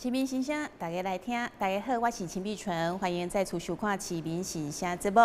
市民信声，大家来听。大家好，我是秦碧纯，欢迎再次收看《市民信声》节目。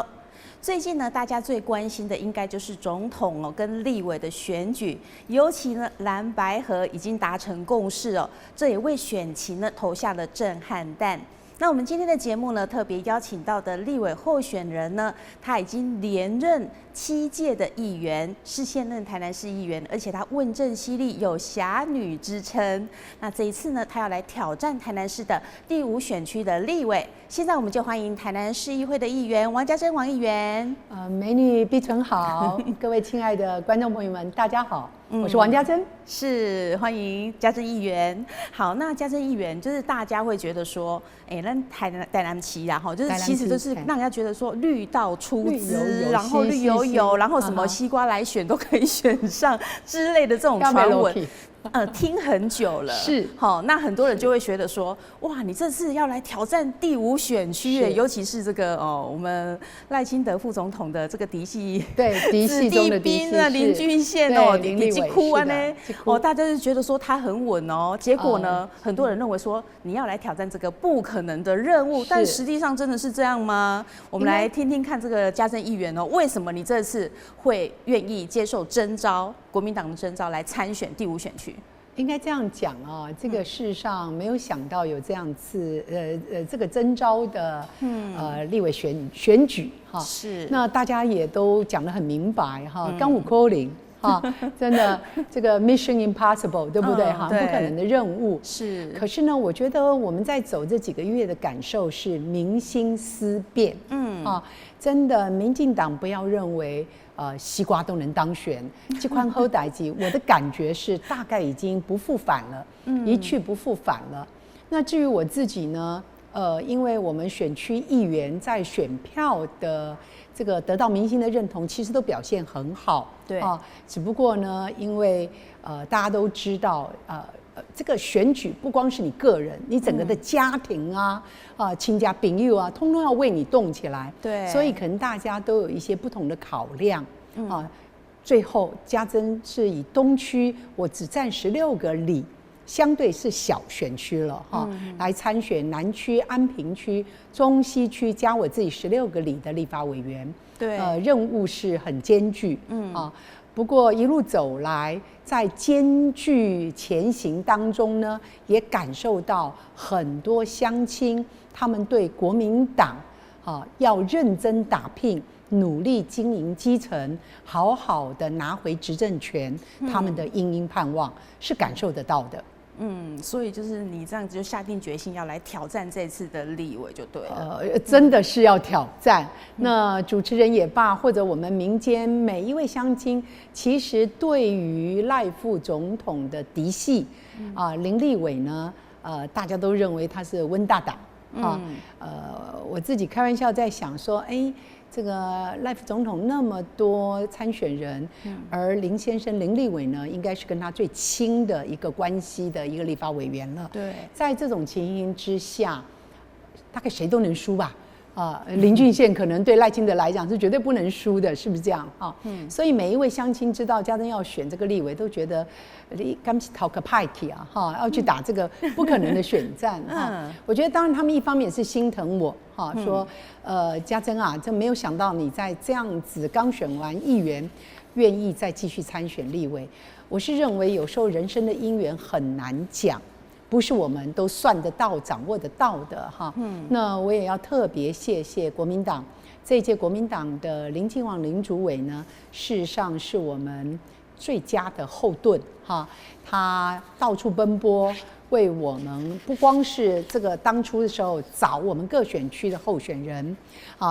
最近呢，大家最关心的应该就是总统跟立委的选举，尤其呢蓝白合已经达成共识哦，这也为选情呢投下了震撼弹。那我们今天的节目呢，特别邀请到的立委候选人呢，他已经连任7届的议员，是现任台南市议员，而且他问政犀利，有侠女之称。那这一次呢，他要来挑战台南市的第5选区的立委。现在我们就欢迎台南市议会的议员王家珍王议员。美女碧纯好，各位亲爱的观众朋友们，大家好。我是王家珍，是欢迎家珍议员。好，那家珍议员就是大家会觉得说，那台南市啦，哈，就是其实就是让人家觉得说绿到出资，然后绿油油，然后什么西瓜来选都可以选上之类的这种传闻。听很久了，是好，那很多人就会觉得说，哇，你这次要来挑战第5选区耶，尤其是这个我们赖清德副总统的这个嫡系，对，嫡系中的嫡系，林俊宪林立委呢，大家就觉得说他很稳哦，结果呢，很多人认为说你要来挑战这个不可能的任务，但实际上真的是这样吗？我们来听听看这个家珍议员哦，为什么你这次会愿意接受征召？国民党的征召来参选第5选区，应该这样讲啊，这个事实上没有想到有这样子这个征召的立委选举哈，是那大家也都讲得很明白哈，刚武扣零哈，真的这个 Mission Impossible 对不对哈？不可能的任务是。可是呢，我觉得我们在走这几个月的感受是民心思变，真的民进党不要认为。西瓜都能当选，这款好代志，我的感觉是大概已经不复返了，一去不复返了。那至于我自己呢，因为我们选区议员在选票的这个得到民心的认同，其实都表现很好，对只不过呢，因为大家都知道，这个选举不光是你个人，你整个的家庭啊、亲家朋友啊，通通要为你动起来。对，所以可能大家都有一些不同的考量最后家珍是以东区，我只占16个里，相对是小选区了来参选南区、安平区、中西区加我自己16个里的立法委员。对，任务是很艰巨不过一路走来，在艰巨前行当中呢，也感受到很多乡亲他们对国民党要认真打拼、努力经营基层，好好的拿回执政权，他们的殷殷盼望是感受得到的。所以就是你这样子就下定决心要来挑战这次的立委就对了。真的是要挑战。那主持人也罢，或者我们民间每一位乡亲，其实对于赖副总统的嫡系林立委呢，大家都认为他是温大党我自己开玩笑在想说，这个赖副总统那么多参选人，而林先生林立委呢，应该是跟他最亲的一个关系的一个立法委员了。对，在这种情形之下，大概谁都能输吧。林俊宪可能对赖清德来讲是绝对不能输的，是不是这样所以每一位乡亲知道家珍要选这个立委，都觉得你刚去讨个派系要去打这个不可能的选战我觉得当然他们一方面也是心疼我说家珍真没有想到你在这样子刚选完议员，愿意再继续参选立委。我是认为有时候人生的因缘很难讲。不是我们都算得到、掌握得到的那我也要特别谢谢国民党这一届国民党的林敬旺林主委呢，事实上是我们最佳的后盾他到处奔波，为我们不光是这个当初的时候找我们各选区的候选人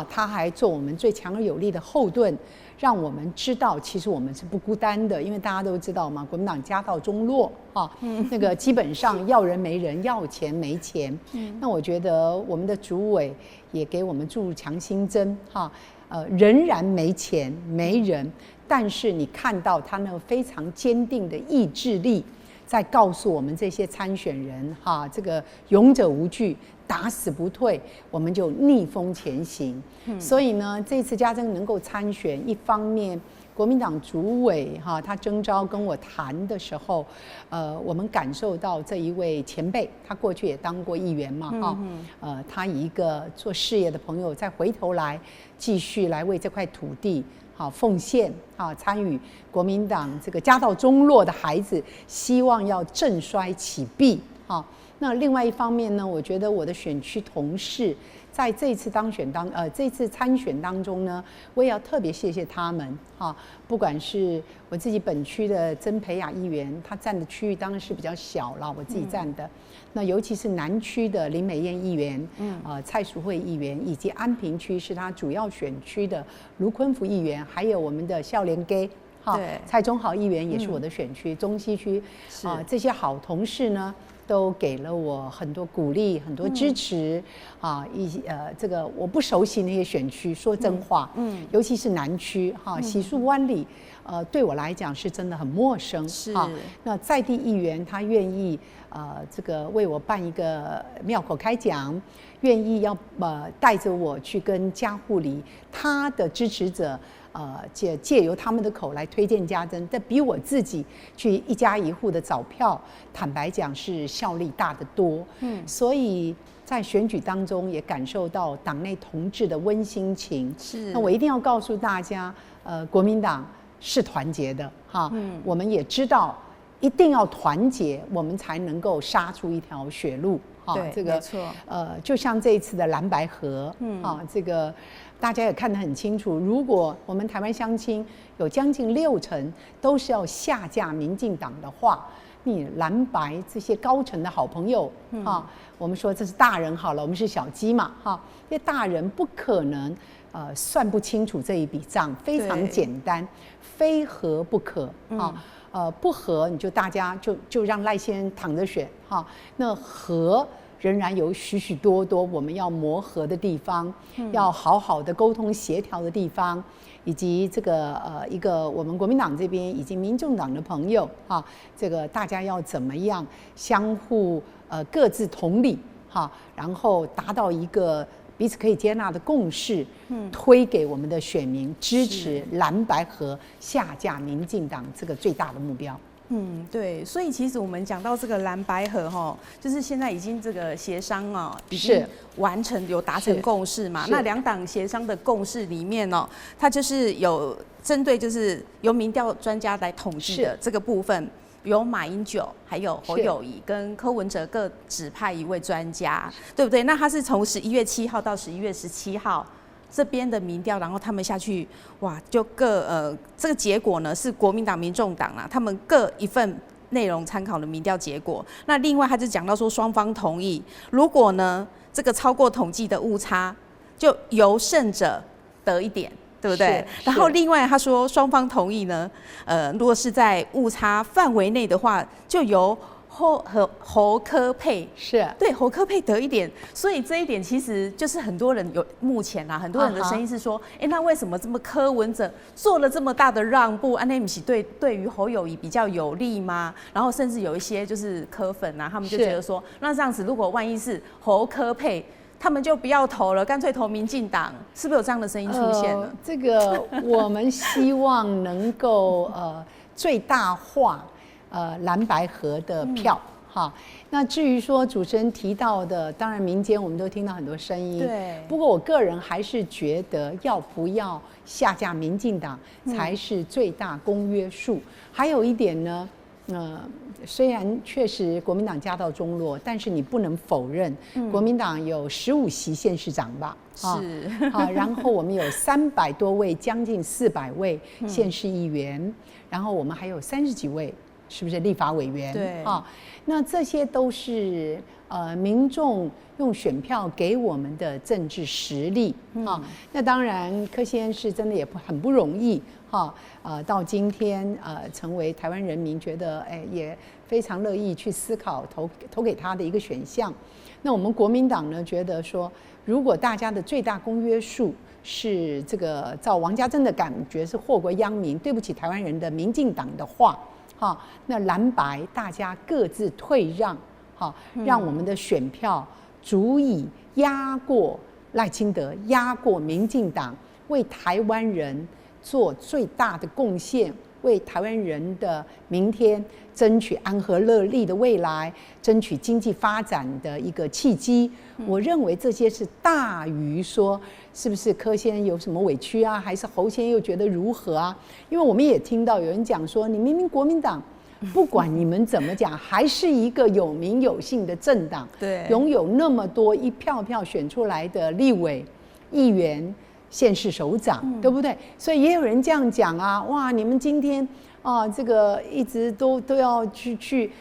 他还做我们最强而有力的后盾。让我们知道，其实我们是不孤单的，因为大家都知道嘛，国民党家道中落那个基本上要人没人，要钱没钱。那我觉得我们的主委也给我们注入强心针仍然没钱没人，但是你看到他那个非常坚定的意志力，在告诉我们这些参选人这个勇者无惧。打死不退，我们就逆风前行。所以呢，这次家珍能够参选，一方面国民党主委哈，他征召跟我谈的时候，我们感受到这一位前辈，他过去也当过议员嘛哈，他以一个做事业的朋友，再回头来继续来为这块土地好奉献啊，参与国民党这个家道中落的孩子，希望要振衰起弊啊。那另外一方面呢，我觉得我的选区同事在这一次这次参选当中呢，我也要特别谢谢他们啊。不管是我自己本区的曾培雅议员，他占的区域当然是比较小了，我自己占的。那尤其是南区的林美燕议员，蔡淑慧议员，以及安平区是他主要选区的卢坤福议员，还有我们的孝廉街。蔡中豪议员也是我的选区，中西区这些好同事呢，都给了我很多鼓励，很多支持这个我不熟悉那些选区，说真话，尤其是南区喜树湾里，对我来讲是真的很陌生。是那在地议员他愿意这个为我办一个庙口开讲，愿意要带着我去跟家护里他的支持者。借由他们的口来推荐家珍，但比我自己去一家一户的找票，坦白讲是效力大得多。所以在选举当中也感受到党内同志的温馨情。那我一定要告诉大家，国民党是团结的哈。我们也知道，一定要团结，我们才能够杀出一条血路。对，这个没错。就像这一次的蓝白合，这个。大家也看得很清楚，如果我们台湾乡亲有将近60%都是要下架民进党的话，你蓝白这些高层的好朋友我们说这是大人好了，我们是小鸡嘛这些大人不可能算不清楚这一笔账，非常简单，非合不可不合你就大家就让赖先生躺着选那合。仍然有许许多多我们要磨合的地方，要好好的沟通协调的地方，以及这个一个我们国民党这边以及民众党的朋友这个大家要怎么样相互各自同理然后达到一个彼此可以接纳的共识，推给我们的选民支持蓝白合下架民进党这个最大的目标。对，所以其实我们讲到这个蓝白合就是现在已经这个协商已经完成有达成共识嘛。那两党协商的共识里面它就是有针对就是由民调专家来统计的这个部分，有马英九、还有侯友宜跟柯文哲各指派一位专家，对不对？那他是从11月7号到11月17号。这边的民调，然后他们下去，哇，就这个结果呢是国民党、民众党他们各一份内容参考的民调结果。那另外他就讲到说，双方同意，如果呢这个超过统计的误差，就由胜者得1点，对不对？然后另外他说，双方同意呢，如果是在误差范围内的话，就由侯柯配对侯柯配得1点，所以这一点其实就是很多人目前很多人的声音是说，那为什么这么柯文哲做了这么大的让步，那不是对于侯友宜比较有利吗？然后甚至有一些就是柯粉他们就觉得说，那这样子如果万一是侯柯配，他们就不要投了，干脆投民进党，是不是有这样的声音出现了？这个我们希望能够最大化。蓝白合的票那至于说主持人提到的，当然民间我们都听到很多声音，对。不过我个人还是觉得要不要下架民进党才是最大公约数。还有一点呢，虽然确实国民党家道中落，但是你不能否认，国民党有15席县市长吧？是然后我们有300多位，将近400位县市议员，然后我们还有30几位。是不是立法委员？对那这些都是民众用选票给我们的政治实力那当然，柯先生是真的也很不容易到今天成为台湾人民觉得也非常乐意去思考投给他的一个选项。那我们国民党呢，觉得说，如果大家的最大公约数是这个照王家珍的感觉是祸国殃民，对不起台湾人的民进党的话。那蓝白大家各自退让，让我们的选票足以压过赖清德，压过民进党，为台湾人做最大的贡献，为台湾人的明天争取安和乐利的未来，争取经济发展的一个契机。我认为这些是大于说是不是柯先有什么委屈啊，还是侯先又觉得如何啊？因为我们也听到有人讲说，你明明国民党不管你们怎么讲，还是一个有名有姓的政党，对，拥有那么多一票票选出来的立委、议员、县市首长，对不对？所以也有人这样讲啊，哇，你们今天啊，这个一直都要去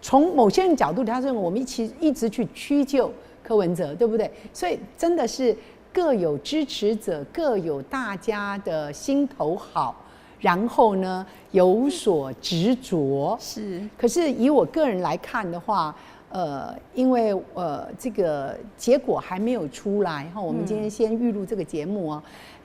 从某些人角度，他认为我们一直去屈就柯文哲，对不对？所以真的是各有支持者，各有大家的心头好，然后呢有所执着。是。可是以我个人来看的话，因为这个结果还没有出来哈，我们今天先预录这个节目啊。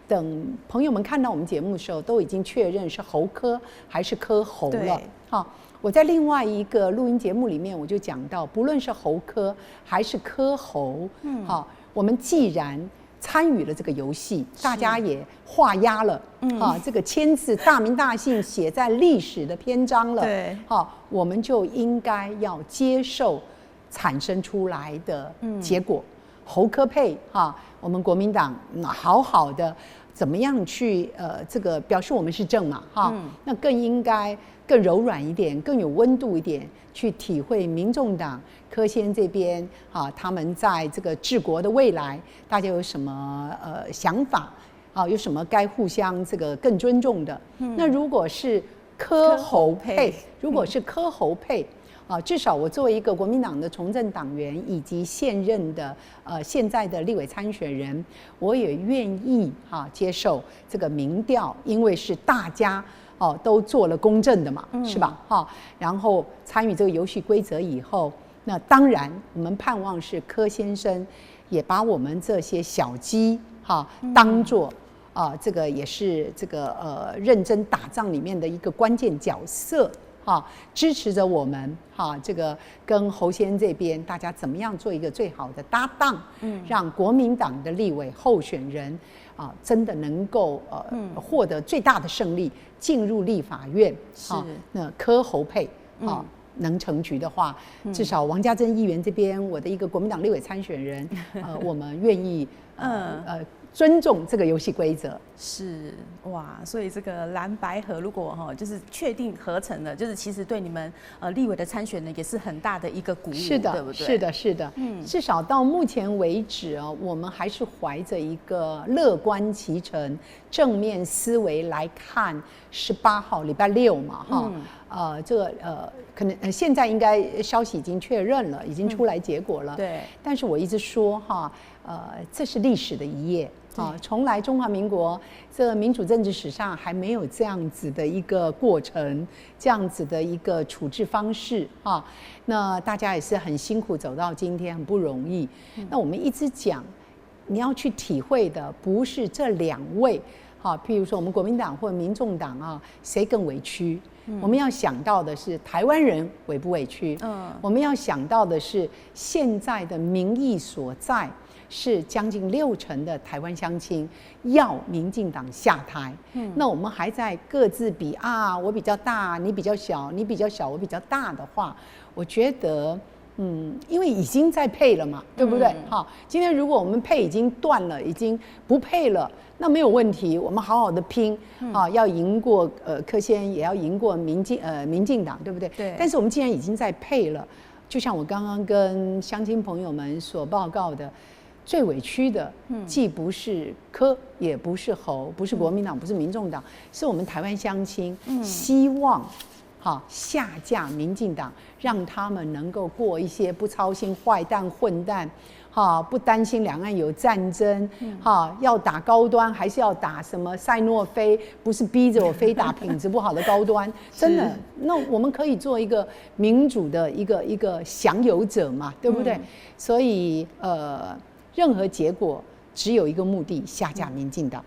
等朋友们看到我们节目的时候，都已经确认是侯柯还是柯侯了。好，我在另外一个录音节目里面我就讲到，不论是侯柯还是柯侯，好，我们既然参与了这个游戏，大家也画押了，这个签字大名大姓写在历史的篇章了，对，好，我们就应该要接受产生出来的结果。侯柯配我们国民党好好的怎么样去这个表示我们是正嘛那更应该更柔软一点，更有温度一点，去体会民众党柯先这边他们在这个治国的未来，大家有什么想法有什么该互相这个更尊重的。那如果是柯侯配，如果是柯侯配。至少我作为一个国民党的从政党员以及现任的现在的立委参选人，我也愿意接受这个民调，因为是大家都做了公正的嘛，是吧？然后参与这个游戏规则以后，那当然我们盼望是柯先生也把我们这些小鸡当作这个也是这个认真打仗里面的一个关键角色。支持着我们这个跟侯先这边大家怎么样做一个最好的搭档，让国民党的立委候选人真的能够获得最大的胜利，进入立法院。那柯侯配能成局的话，至少王家珍议员这边，我的一个国民党立委参选人，我们愿意尊重这个游戏规则。是哇，所以这个蓝白合如果就是确定合成了，就是其实对你们立委的参选人也是很大的一个鼓舞，是的，对不对？是的，是的。至少到目前为止我们还是怀着一个乐观其成、正面思维来看18号礼拜六嘛，这个可能现在应该消息已经确认了，已经出来结果了。对。但是我一直说这是历史的一页。从来中华民国这民主政治史上还没有这样子的一个过程，这样子的一个处置方式那大家也是很辛苦走到今天，很不容易。那我们一直讲，你要去体会的不是这两位譬如说我们国民党或民众党谁更委屈。我们要想到的是台湾人委不委屈，我们要想到的是现在的民意所在。是将近60%的台湾乡亲要民进党下台，那我们还在各自比我比较大，你比较小，你比较小，我比较大的话，我觉得因为已经在配了嘛，对不对？今天如果我们配已经断了，已经不配了，那没有问题，我们好好的拼要赢过柯先，也要赢过民进党，对不对？对。但是我们既然已经在配了，就像我刚刚跟乡亲朋友们所报告的。最委屈的，既不是柯，也不是侯，不是国民党，不是民众党，是我们台湾乡亲希望，下架民进党，让他们能够过一些不操心坏蛋混蛋，不担心两岸有战争，要打高端还是要打什么赛诺菲，不是逼着我非打品质不好的高端，真的，那我们可以做一个民主的一个享有者嘛，对不对？所以任何结果只有一个目的，下架民进党。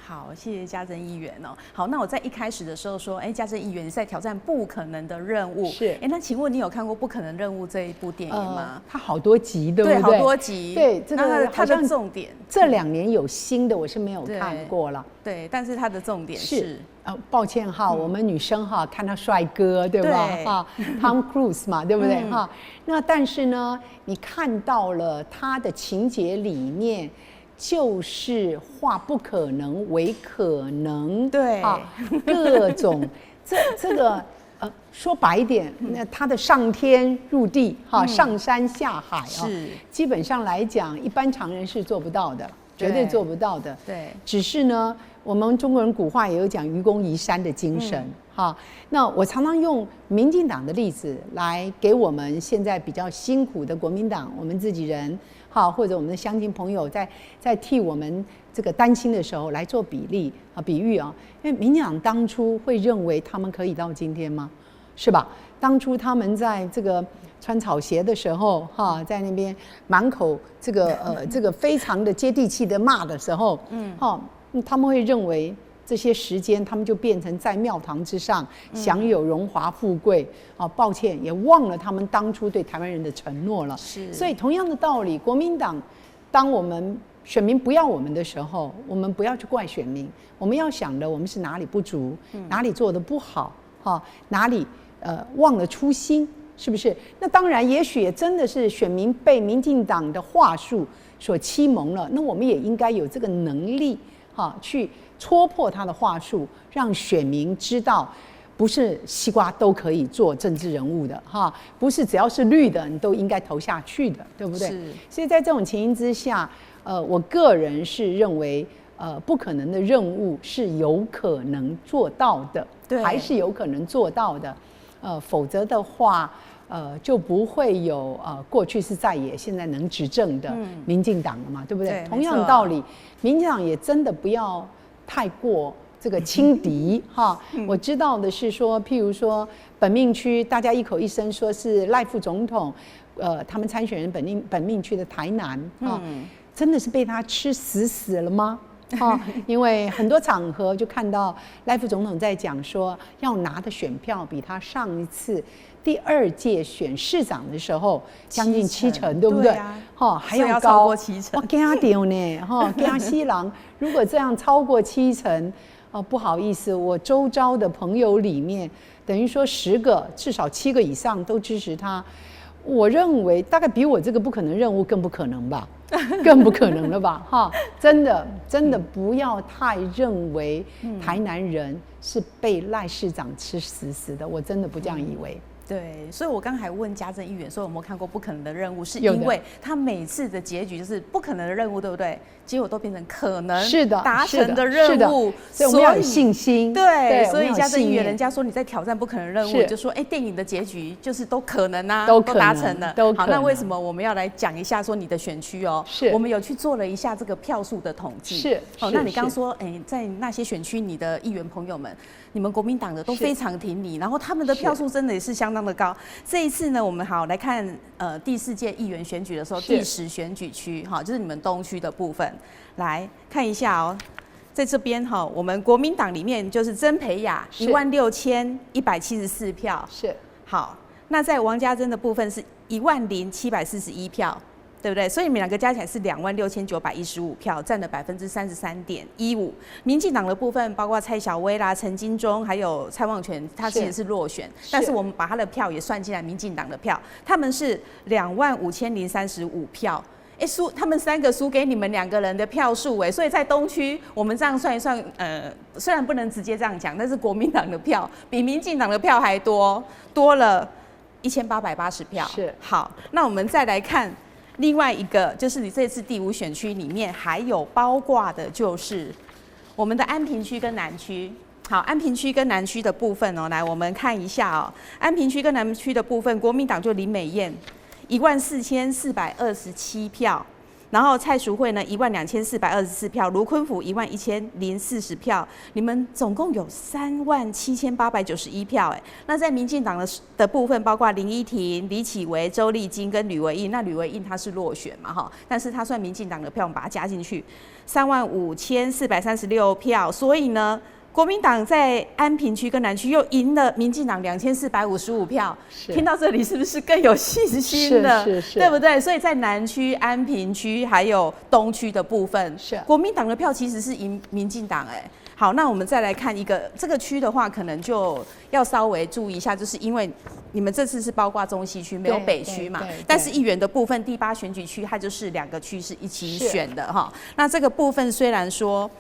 好，谢谢家珍议员哦。好，那我在一开始的时候说，家珍议员你在挑战不可能的任务，是。那请问你有看过《不可能任务》这一部电影吗？它好多集，对不对？对，好多集。对，这个它的重点，这2年有新的，我是没有看过了。对，但是它的重点是，抱歉哈，我们女生哈看到帅哥，对吧？哈 ，Tom Cruise 嘛，对不对？哈，那但是呢，你看到了他的情节里面。就是化不可能为可能，对啊，各种这个说白一点，那他的上天入地哈，上山下海啊，是基本上来讲，一般常人是做不到的，绝对做不到的。对，只是呢，我们中国人古话也有讲愚公移山的精神哈。那我常常用民进党的例子来给我们现在比较辛苦的国民党，我们自己人。好，或者我们的乡亲朋友在替我们这个担心的时候来做比喻啊，因为民进党当初会认为他们可以到今天吗？是吧？当初他们在这个穿草鞋的时候，哈，在那边满口这个非常的接地气的骂的时候，他们会认为。这些时间，他们就变成在庙堂之上享有荣华富贵。抱歉，也忘了他们当初对台湾人的承诺了。是，所以同样的道理，国民党，当我们选民不要我们的时候，我们不要去怪选民，我们要想的我们是哪里不足，哪里做得不好，哪里忘了初心，是不是？那当然，也许也真的是选民被民进党的话术所欺蒙了，那我们也应该有这个能力，去。戳破他的话术，让选民知道，不是西瓜都可以做政治人物的哈，不是只要是绿的你都应该投下去的，对不对？是。所以在这种情形之下，我个人是认为，不可能的任务是有可能做到的，还是有可能做到的，否则的话。就不会有过去是在野，现在能执政的民进党了嘛，对不对？同样的道理，民进党也真的不要太过这个轻敌哈。我知道的是说，譬如说本命区，大家一口一声说是赖副总统，他们参选人本命区的台南啊，真的是被他吃死了吗？因为很多场合就看到赖副总统在讲说，要拿的选票比他上一次第2届选市长的时候将近70%，对不对？还要高，超过70%。我惊掉呢，惊死人！如果这样超过70%，不好意思，我周遭的朋友里面，等于说10个至少7个以上都支持他。我认为大概比我这个不可能任务更不可能吧，更不可能了吧？哈，真的不要太认为台南人是被赖市长吃死的，我真的不这样以为。对，所以我刚才问家珍议员说有没有看过《不可能的任务》，是因为他每次的结局就是不可能的任务，对不对？结果都变成可能达成的任务，所以我们要有信心。对，所以家珍议员人家说你在挑战不可能任务，就说电影的结局就是都可能啊，都达成了。好，那为什么我们要来讲一下说你的选区哦？是，我们有去做了一下这个票数的统计。是，好，那你刚说在那些选区，你的议员朋友们，你们国民党的都非常挺你，然后他们的票数真的也是相当的高。这一次呢，我们好来看第4届议员选举的时候，第10选举区哈，就是你们东区的部分，来看一下哦。在这边哈，我们国民党里面就是曾培雅16174票，是好。那在王家珍的部分是10741票。对不对？所以你们2个加起来是26915票，占了33.15%。民进党的部分，包括蔡小薇啦、陈金忠，还有蔡旺全，他其实是落选，但是我们把他的票也算进来，民进党的票，他们是25035票。他们3个输给你们2个人的票数所以在东区，我们这样算一算，虽然不能直接这样讲，但是国民党的票比民进党的票还多了1880票。是好，那我们再来看。另外一个就是你这次第5选区里面还有包括的就是我们的安平区跟南区。好，安平区跟南区的部分哦，来我们看一下哦。安平区跟南区的部分，国民党就林美燕14427票，然后蔡淑慧呢12424票，卢坤福11040票，你们总共有37891票哎。那在民进党的部分，包括林依婷、李启维、周丽晶跟吕维印，那吕维印他是落选嘛哈，但是他算民进党的票，我们把它加进去，35436票，所以呢。国民党在安平区跟南区又赢了民进党2455票，听到这里是不是更有信心了？是，对不对？所以在南区、安平区还有东区的部分，国民党的票其实是赢民进党哎。好，那我们再来看一个这个区的话，可能就要稍微注意一下，就是因为你们这次是包括中西区，没有北区嘛，但是议员的部分第8选举区它就是2个区是一起选的哈。那这个部分虽然说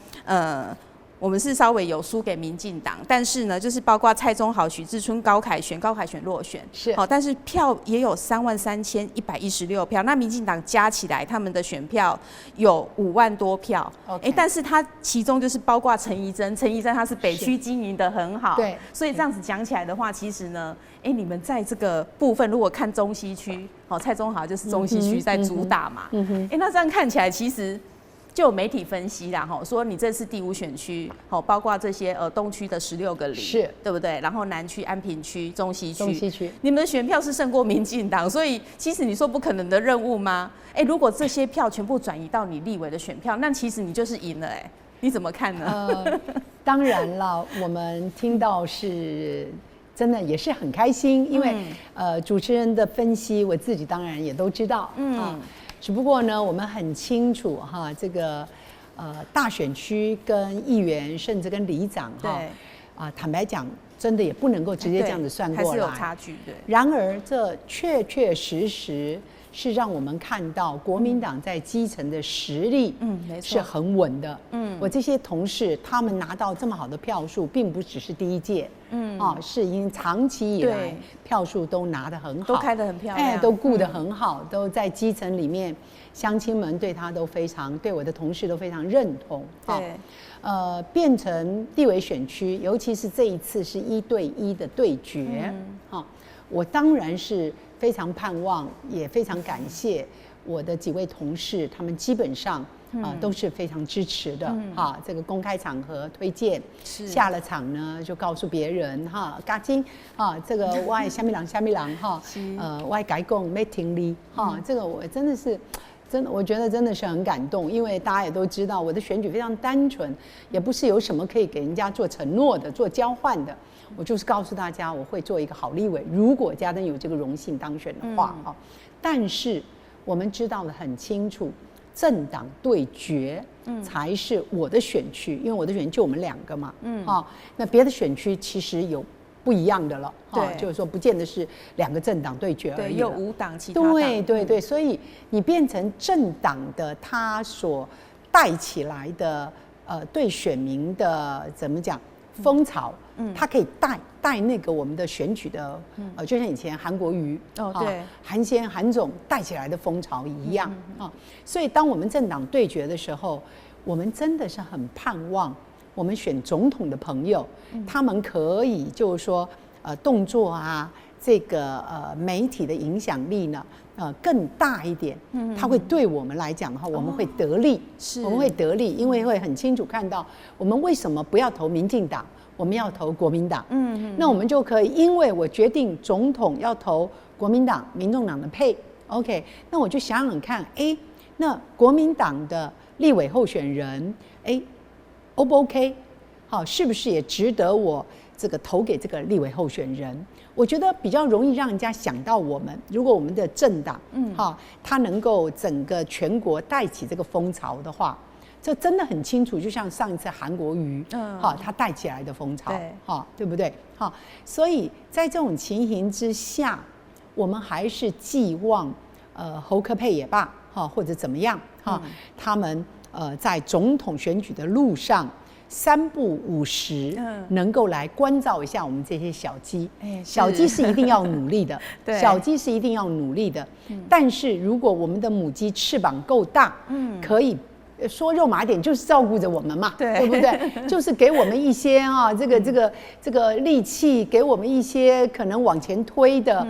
我们是稍微有输给民进党，但是呢，就是包括蔡宗豪、许志春、高凯旋落选，好，但是票也有33116票，那民进党加起来他们的选票有5万多票，但是他其中就是包括陈怡贞他是北区经营的很好，对，所以这样子讲起来的话，其实呢，你们在这个部分如果看中西区，蔡宗豪就是中西区在主打嘛，那这样看起来其实。就有媒体分析啦，说你这次第5选区，包括这些东区的16个里，是，对不对？然后南区、安平区、中西区，你们的选票是胜过民进党，所以其实你说不可能的任务吗？如果这些票全部转移到你立委的选票，那其实你就是赢了，你怎么看呢？当然了，我们听到是。真的也是很开心，因为主持人的分析，我自己当然也都知道，只不过呢，我们很清楚哈，这个大选区跟议员，甚至跟里长哈，坦白讲，真的也不能够直接这样子算过来，还是有差距对。然而，这确实是让我们看到国民党在基层的实力是很稳的。我这些同事他们拿到这么好的票数，并不只是第一届，是已经长期以来票数都拿得很好，都开得很漂亮，都顾得很好，都在基层里面，乡亲们对他都非常，对我的同事都非常认同。对。变成立委选区，尤其是这一次是1对1的对决，我当然是非常盼望，也非常感谢我的几位同事，他们基本上都是非常支持的哈。这个公开场合推荐，下了场呢就告诉别人哈，嘎金啊，这个我爱虾米郎哈，我爱改讲没听力哈，这个我真的是。真的，我觉得真的是很感动，因为大家也都知道，我的选举非常单纯，也不是有什么可以给人家做承诺的、做交换的。我就是告诉大家，我会做一个好立委，如果嘉登有这个荣幸当选的话哈。但是我们知道的很清楚，政党对决才是我的选区，因为我的选区就我们2个嘛，那别的选区其实有。不一样的了，就是说不见得是2个政党对决而已，有5党其他党，对，所以你变成政党的他所带起来的对选民的怎么讲风潮，他可以带那个我们的选举的就像以前韩国瑜对韩先韩总带起来的风潮一样所以当我们政党对决的时候，我们真的是很盼望。我们选总统的朋友，他们可以就是说，动作啊，这个媒体的影响力呢，更大一点。他会对我们来讲的话，我们会得利，我们会得利，因为会很清楚看到我们为什么不要投民进党，我们要投国民党。那我们就可以，因为我决定总统要投国民党、民众党的配 ，OK， 那我就想想看，那国民党的立委候选人，O 不 OK？ 好，是不是也值得我这个投给这个立委候选人？我觉得比较容易让人家想到我们。如果我们的政党，它能够整个全国带起这个风潮的话，这真的很清楚。就像上一次韩国瑜，他带起来的风潮，对不对？所以在这种情形之下，我们还是寄望侯科配也罢，或者怎么样，他们。在总统选举的路上，3不5时，能够来关照一下我们这些小鸡。小鸡是一定要努力的，小鸡是一定要努力的。但是如果我们的母鸡翅膀够大，可以说肉麻一点，就是照顾着我们嘛，对不对？就是给我们一些这个力气，给我们一些可能往前推的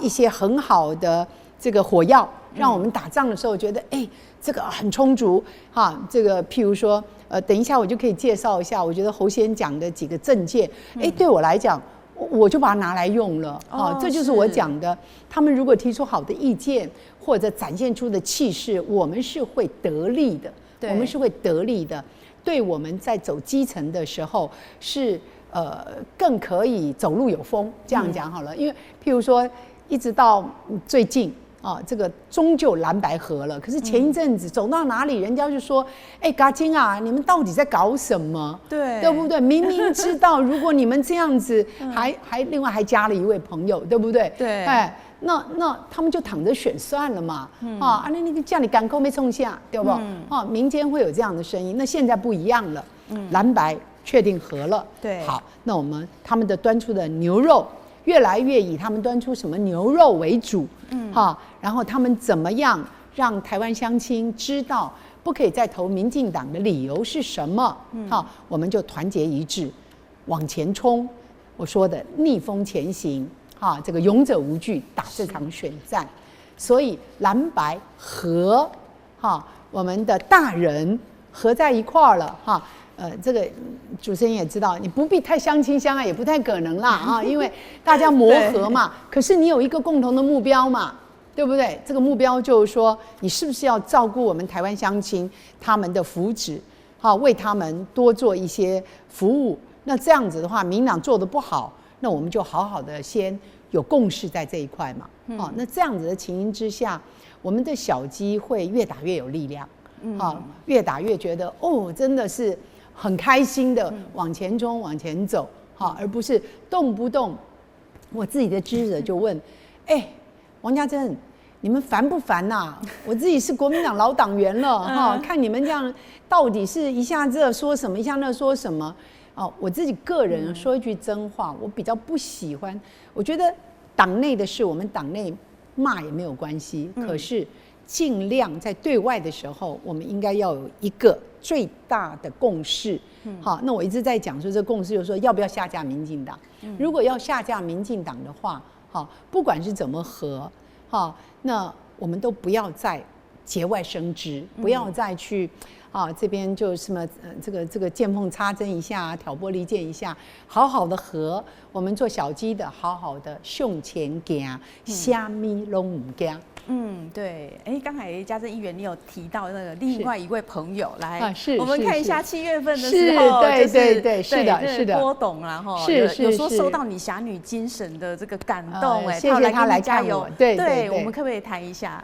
一些很好的这个火药。让我们打仗的时候觉得这个很充足哈。这个譬如说等一下我就可以介绍一下，我觉得侯先讲的几个政见，对我来讲我就把它拿来用了这就是我讲的。他们如果提出好的意见或者展现出的气势，我们是会得利的，我们是会得利的。对我们在走基层的时候是更可以走路有风，这样讲好了。因为譬如说一直到最近这个终究蓝白合了，可是前一阵子走到哪里，人家就说嘎金啊，你们到底在搞什么？对不对？明明知道如果你们这样子还另外还加了一位朋友，对不对？对，那他们就躺着选算了嘛，那个叫你赶扣没冲下，对不？民间会有这样的声音，那现在不一样了，蓝白确定合了，对，好，那他们的端出的牛肉越来越以他们端出什么牛肉为主，然后他们怎么样让台湾乡亲知道不可以再投民进党的理由是什么？我们就团结一致往前冲，我说的逆风前行。这个勇者无惧打这场选战，所以蓝白合，我们的大人合在一块儿了，这个主持人也知道，你不必太相亲相爱，也不太可能啦因为大家磨合嘛。可是你有一个共同的目标嘛，对不对？这个目标就是说，你是不是要照顾我们台湾乡亲他们的福祉，为他们多做一些服务？那这样子的话，民进党做得不好，那我们就好好的先有共识在这一块嘛，那这样子的情形之下，我们的小鸡会越打越有力量，越打越觉得真的是很开心的往前冲往前走，而不是动不动我自己的支持者就问，王家珍，你们烦不烦呐？我自己是国民党老党员了，看你们这样到底是一下这说什么，一下那说什么。我自己个人说一句真话，我比较不喜欢。我觉得党内的事，我们党内骂也没有关系，可是尽量在对外的时候，我们应该要有一个最大的共识。那我一直在讲说，这个共识就是说，要不要下架民进党？如果要下架民进党的话，不管是怎么和，那我们都不要再节外生枝，不要再去。这边就什么这个见缝插针一下，挑拨离间一下，好好的和我们做小鸡的，好好的向前行，虾米拢唔惊。对，刚才家珍议员你有提到那个另外一位朋友来，是我们看一下7月份的时候，对，是的，郭董啦哈，有说受到你侠女精神的这个感动，谢谢他来加油，对，我们可不可以谈一下？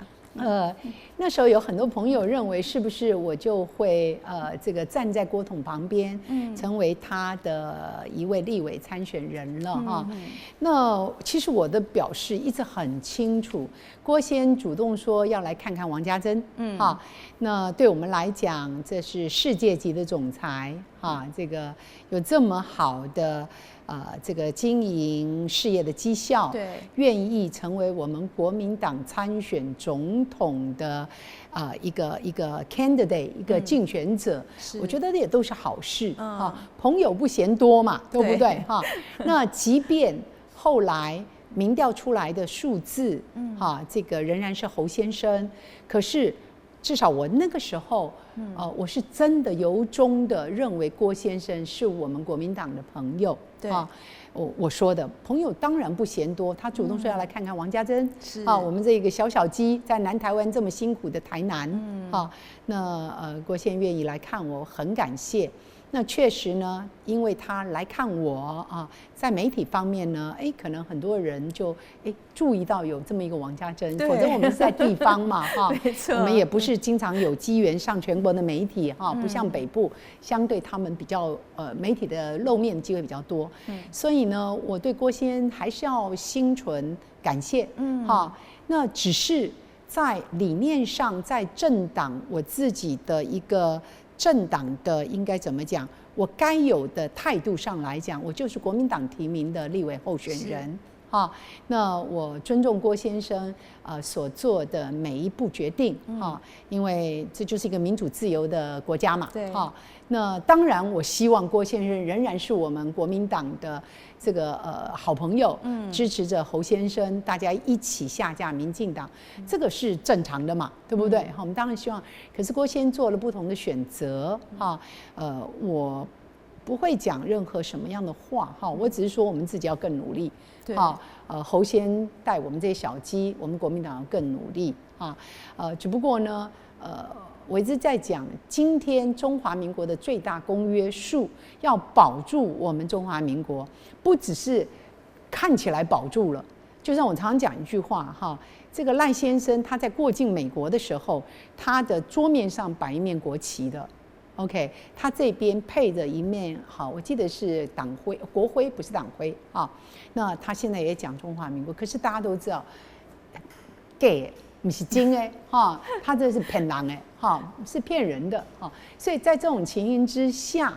那时候有很多朋友认为是不是我就会这个站在郭董旁边，成为他的一位立委参选人了哈。那其实我的表示一直很清楚，郭先主动说要来看看王家珍，那对我们来讲这是世界级的总裁这个有这么好的。这个经营事业的绩效，对，愿意成为我们国民党参选总统的一个 candidate， 一个竞选者，我觉得也都是好事朋友不嫌多嘛，对不对那即便后来民调出来的数字，这个仍然是侯先生，可是至少我那个时候，我是真的由衷的认为郭先生是我们国民党的朋友。对我说的朋友当然不嫌多，他主动说要来看看王家珍，我们这个小小鸡在南台湾这么辛苦的台南，那郭先愿意来看我，很感谢。那确实呢，因为他来看我在媒体方面呢，可能很多人就注意到有这么一个王家珍，否则我们是在地方嘛我们也不是经常有机缘上全国的媒体不像北部，相对他们比较媒体的露面机会比较多，所以呢，我对郭先还是要心存感谢那只是在理念上，在政党我自己的一个。政党的应该怎么讲？我该有的态度上来讲，我就是国民党提名的立委候选人哈。那我尊重郭先生所做的每一步决定哈，因为这就是一个民主自由的国家嘛，对哈。那当然，我希望郭先生仍然是我们国民党的这个好朋友，支持着侯先生，大家一起下架民进党，这个是正常的嘛，对不对？我们当然希望，可是郭先生做了不同的选择哈，我不会讲任何什么样的话哈，我只是说我们自己要更努力，啊，侯先带我们这些小鸡，我们国民党要更努力啊，只不过呢，我一直在讲，今天中华民国的最大公约数要保住我们中华民国，不只是看起来保住了。就像我常常讲一句话哈，这个赖先生他在过境美国的时候，他的桌面上摆一面国旗的 ，OK， 他这边配着一面好，我记得是党徽、国徽，不是党徽啊。那他现在也讲中华民国，可是大家都知道，gay。不是真的哈，他这是骗人的哈，是骗人的哈。所以在这种情形之下，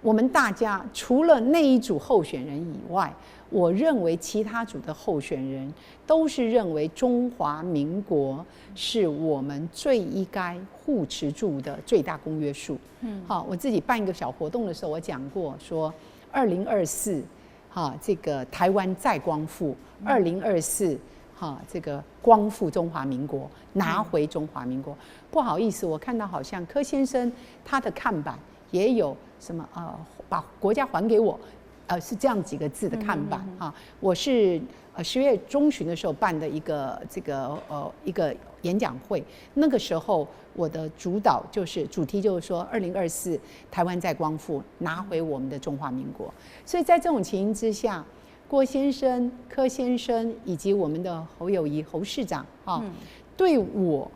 我们大家除了那一组候选人以外，我认为其他组的候选人都是认为中华民国是我们最应该护持住的最大公约数。好，我自己办一个小活动的时候，我讲过说，2024哈，这个台湾再光复，2024。这个光复中华民国，拿回中华民国。不好意思，我看到好像柯先生他的看板也有什么把国家还给我，是这样几个字的看板哈。我是10月中旬的时候办的一个一个演讲会，那个时候我的主题就是说2024台湾再光复，拿回我们的中华民国。所以在这种情形之下。郭先生、柯先生以及我们的侯友宜侯市长对我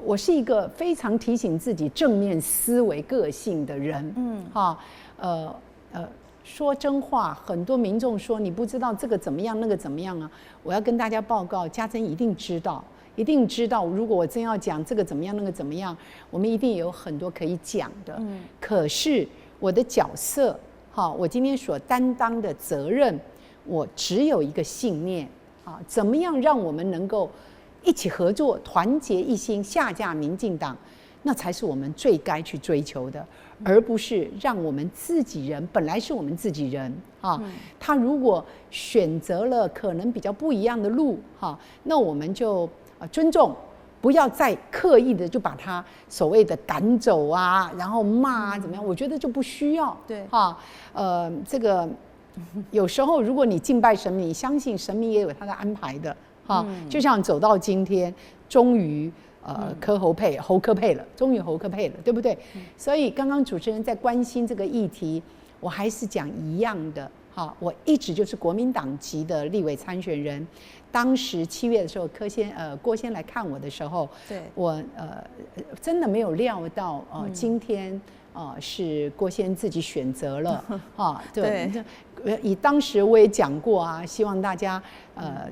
我是一个非常提醒自己正面思维个性的人，说真话，很多民众说你不知道这个怎么样，那个怎么样啊？我要跟大家报告，家珍一定知道，一定知道。如果我真要讲这个怎么样，那个怎么样，我们一定有很多可以讲的。可是我的角色。我今天所担当的责任，我只有一个信念，怎么样让我们能够一起合作，团结一心，下架民进党，那才是我们最该去追求的，而不是让我们自己人，本来是我们自己人他如果选择了可能比较不一样的路那我们就尊重。不要再刻意的就把他所谓的赶走啊，然后骂啊，怎么样？我觉得就不需要。对这个有时候如果你敬拜神明，你相信神明也有他的安排的就像走到今天，终于侯科配了，终于侯科配了，对不对？所以刚刚主持人在关心这个议题，我还是讲一样的。我一直就是国民党籍的立委参选人。当时7月的时候，郭先来看我的时候，我真的没有料到今天是郭先自己选择了对。以当时我也讲过啊，希望大家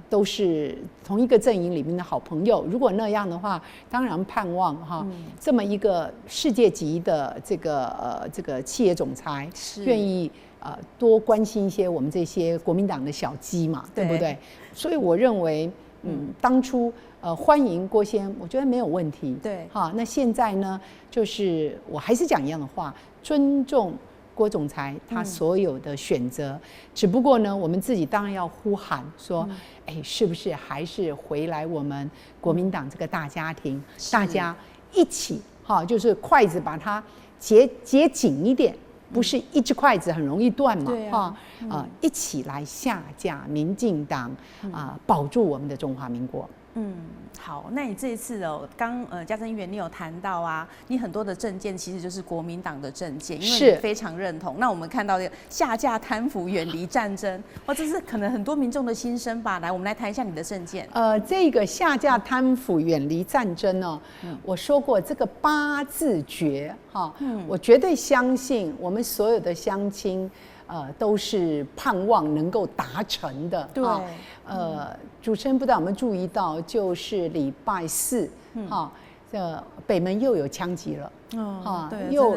都是同一个阵营里面的好朋友。如果那样的话，当然盼望这么一个世界级的这个企业总裁愿意。多关心一些我们这些国民党的小鸡嘛，对不对？所以我认为，当初欢迎郭先，我觉得没有问题。对，那现在呢，就是我还是讲一样的话，尊重郭总裁他所有的选择。只不过呢，我们自己当然要呼喊说，是不是还是回来我们国民党这个大家庭，大家一起就是筷子把它结紧一点。不是一只筷子很容易断嘛？一起来下架民进党保住我们的中华民国。好，那你这一次刚嘉珍议员你有谈到啊，你很多的政见其实就是国民党的政见，因为你非常认同。那我们看到这个下架贪腐、远离战争，这是可能很多民众的心声吧？来，我们来谈一下你的政见。这个下架贪腐、远离战争呢，我说过这个8字诀我绝对相信我们所有的乡亲。都是盼望能够达成的。对，主持人不知道有没有注意到，就是礼拜4，这北门又有枪击了。对，又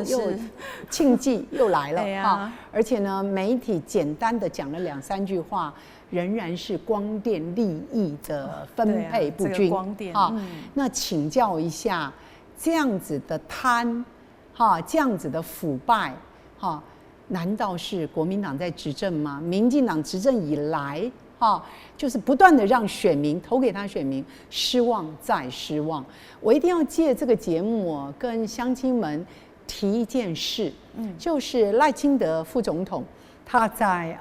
庆忌又来了而且呢，媒体简单的讲了2、3句话，仍然是光电利益的分配不均那请教一下，这样子的贪这样子的腐败难道是国民党在执政吗？民进党执政以来就是不断的让选民投给他，选民失望再失望。我一定要借这个节目跟乡亲们提一件事，就是赖清德副总统他在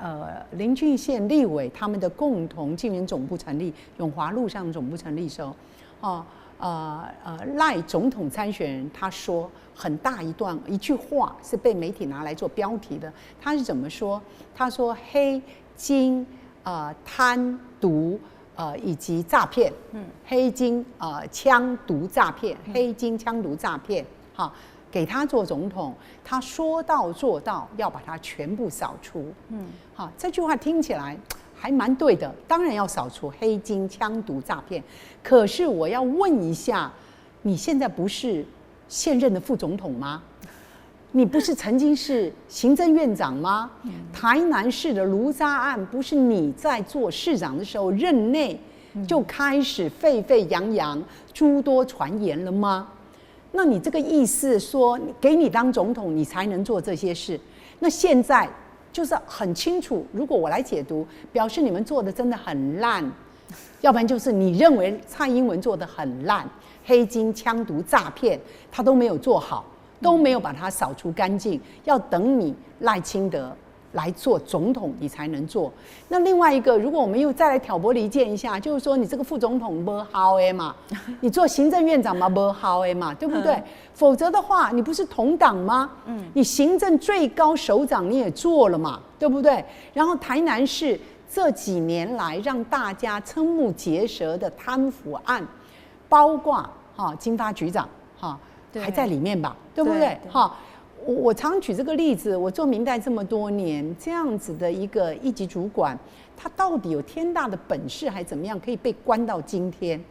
林俊宪立委他们的共同竞选总部成立，永华路上总部成立的时候，赖总统参选人他说很大一句话是被媒体拿来做标题的，他是怎么说？他说黑金贪渎以及诈骗，黑金枪毒诈骗，黑金枪毒诈骗，给他做总统，他说到做到，要把它全部扫除。这句话听起来还蛮对的，当然要扫除黑金枪毒诈骗。可是我要问一下，你现在不是现任的副总统吗？你不是曾经是行政院长吗？台南市的卢渣案，不是你在做市长的时候任内就开始沸沸扬扬、诸多传言了吗？那你这个意思说，给你当总统，你才能做这些事？那现在就是很清楚，如果我来解读，表示你们做的真的很烂，要不然就是你认为蔡英文做的很烂，黑金、枪毒、诈骗，他都没有做好。都没有把它扫除干净，要等你赖清德来做总统，你才能做。那另外一个，如果我们又再来挑拨离间一下，就是说你这个副总统不好的嘛，你做行政院长嘛不好的嘛，对不对？否则的话，你不是同党吗？你行政最高首长你也做了嘛，对不对？然后台南市这几年来让大家瞠目结舌的贪腐案，包括经发局长还在里面吧，对不对？我常举这个例子，我做民代这么多年，这样子的一个一级主管，他到底有天大的本事还怎么样，可以被关到今天？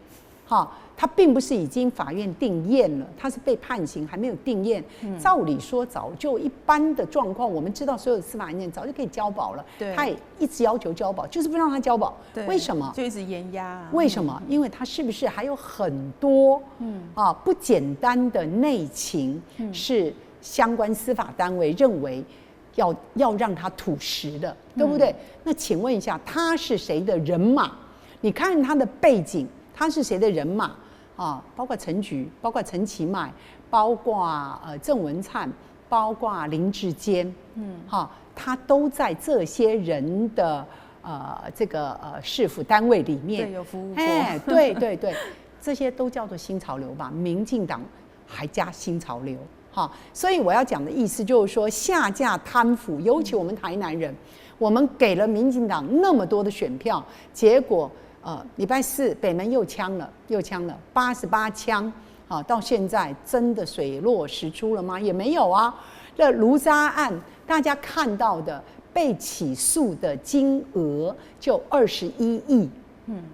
他并不是已经法院定验了，他是被判刑还没有定验。照理说，早就一般的状况，我们知道所有的司法案件早就可以交保了。他也一直要求交保，就是不让他交保。为什么？就一直延压。为什么？因为他是不是还有很多不简单的内情，是相关司法单位认为要让他吐实的，对不对？那请问一下，他是谁的人马？你看他的背景。他是谁的人马包括陈菊，包括陈其迈，包括郑文灿，包括林志坚，他都在这些人的这个市府单位里面，对，有服务过。对，这些都叫做新潮流吧？民进党还加新潮流，所以我要讲的意思就是说，下架贪腐，尤其我们台南人，我们给了民进党那么多的选票，结果。礼拜四北门又枪了，88枪，到现在真的水落石出了吗？也没有啊。那卢渣案大家看到的被起诉的金额就21亿，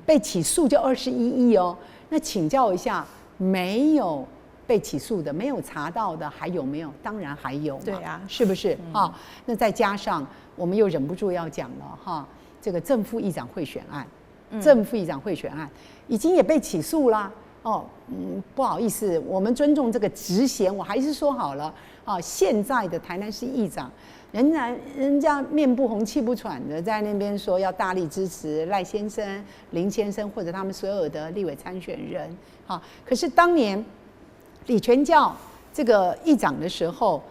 被起诉就21亿哦。那请教一下，没有被起诉的、没有查到的还有没有？当然还有嘛，对啊，是不是？那再加上我们又忍不住要讲了这个正副议长贿选案。正副议长贿选案已经也被起诉啦。不好意思，我们尊重这个职衔，我还是说好了现在的台南市议长，人家面不红气不喘的在那边说要大力支持赖先生、林先生或者他们所有的立委参选人可是当年李全教这个议长的时候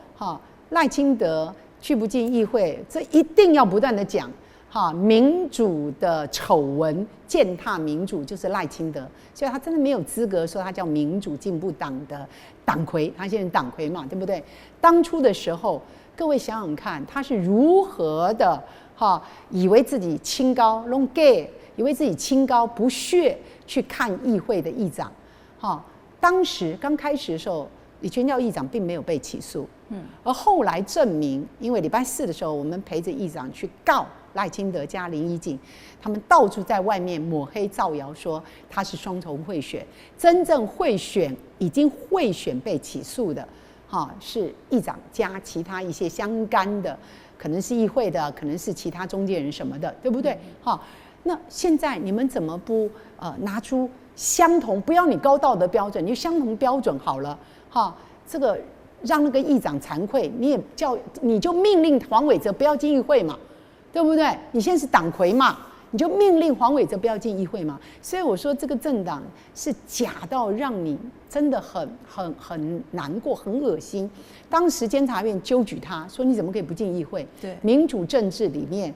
赖清德去不进议会，这一定要不断的讲。民主的丑闻，践踏民主就是赖清德，所以他真的没有资格说他叫民主进步党的党魁，他现在党魁嘛，对不对？当初的时候，各位想想看，他是如何的以为自己清高 ，long gay， 以为自己清高不屑去看议会的议长，当时刚开始的时候，李全教议长并没有被起诉，而后来证明，因为礼拜四的时候，我们陪着议长去告赖清德加林怡景，他们到处在外面抹黑造谣，说他是双重贿选。真正贿选已经贿选被起诉的，是议长加其他一些相干的，可能是议会的，可能是其他中间人什么的，对不对？那现在你们怎么不拿出相同，不要你高道德标准，你就相同标准好了，这个让那个议长惭愧，你就命令黄伟哲不要进议会嘛，对不对？你现在是党魁嘛，你就命令黄伟哲不要进议会嘛。所以我说这个政党是假到让你真的很难过，很恶心。当时监察院纠举他说你怎么可以不进议会？对，民主政治里面